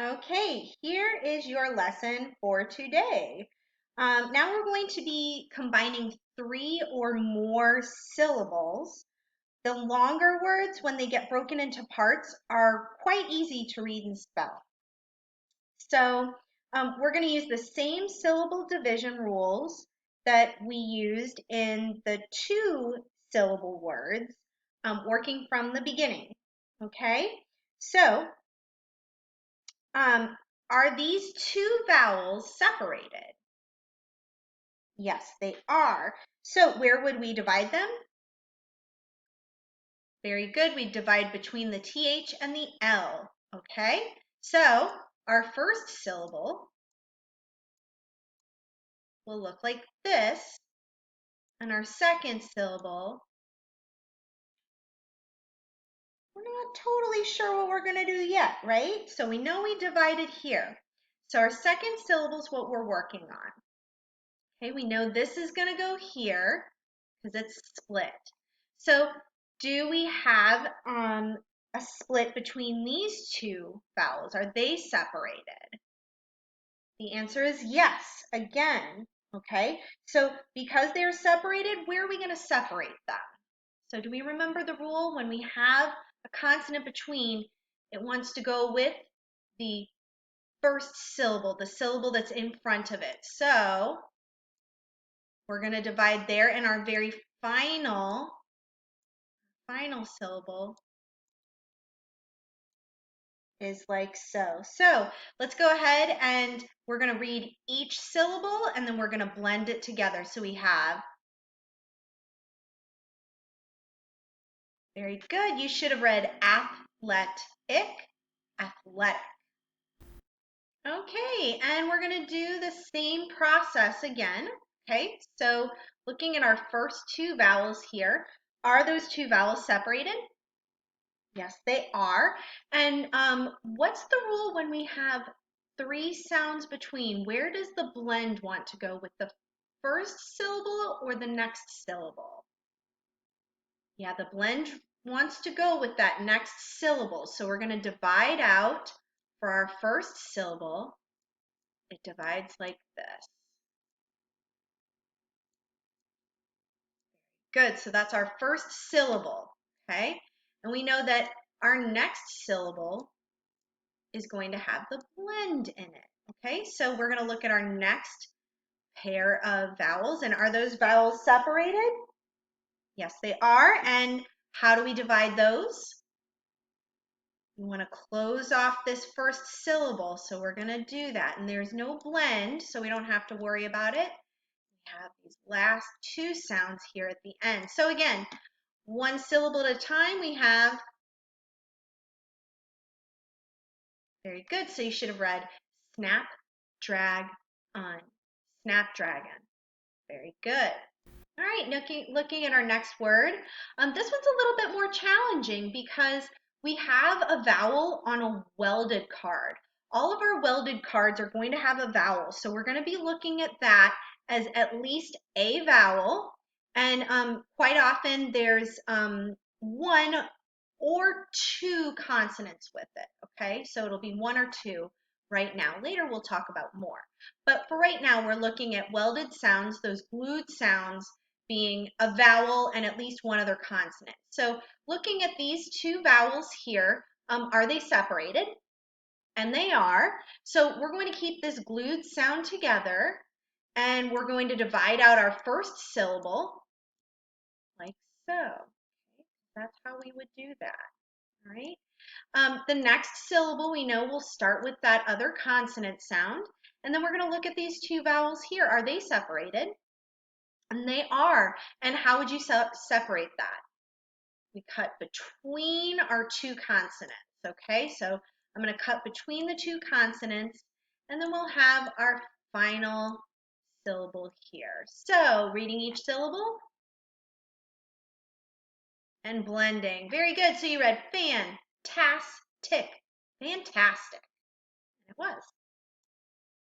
Okay, here is your lesson for today. Now we're going to be combining three or more syllables. The longer words, when they get broken into parts, are quite easy to read and spell. So we're going to use the same syllable division rules that we used in the two syllable words, working from the beginning. Okay, so are these two vowels separated? Yes, they are. So where would we divide them? Very good. We divide between the TH and the L. Okay, so our first syllable will look like this, and our second syllable, we're not totally sure what we're going to do yet, right? So we know we divided here. So our second syllable is what we're working on. Okay, we know this is going to go here because it's split. So do we have a split between these two vowels? Are they separated? The answer is yes, again. Okay, so because they're separated, where are we going to separate them? So do we remember the rule? When we have a consonant between, it wants to go with the first syllable, the syllable that's in front of it. So we're going to divide there, and our very final syllable is like so. So let's go ahead and we're going to read each syllable and then we're going to blend it together. So we have, very good, you should have read athletic, athletic. Okay, and we're going to do the same process again. Okay, so looking at our first two vowels here, are those two vowels separated? Yes, they are. And what's the rule when we have three sounds between? Where does the blend want to go, with the first syllable or the next syllable? Yeah, the blend wants to go with that next syllable. So we're going to divide out for our first syllable. It divides like this. Good, so that's our first syllable, okay? And we know that our next syllable is going to have the blend in it. Okay, so we're going to look at our next pair of vowels. And are those vowels separated? Yes, they are. And how do we divide those? We want to close off this first syllable, so we're going to do that. And there's no blend, so we don't have to worry about it. We have these last two sounds here at the end. So again, one syllable at a time, we have, very good, so you should have read snap, drag, on, snapdragon. Very good. All right, looking at our next word. This one's a little bit more challenging because we have a vowel on a welded card. All of our welded cards are going to have a vowel, so we're going to be looking at that as at least a vowel. And quite often there's one or two consonants with it, okay? So it'll be one or two right now. Later we'll talk about more. But for right now, we're looking at welded sounds, those glued sounds being a vowel and at least one other consonant. So looking at these two vowels here, are they separated? And they are. So we're going to keep this glued sound together, and we're going to divide out our first syllable like so. Okay, that's how we would do that. All right. The next syllable we know will start with that other consonant sound. And then we're going to look at these two vowels here. Are they separated? And they are. And how would you separate that? We cut between our two consonants. Okay, so I'm going to cut between the two consonants, and then we'll have our final syllable here. So reading each syllable and blending. Very good. So you read fantastic. Fantastic. It was.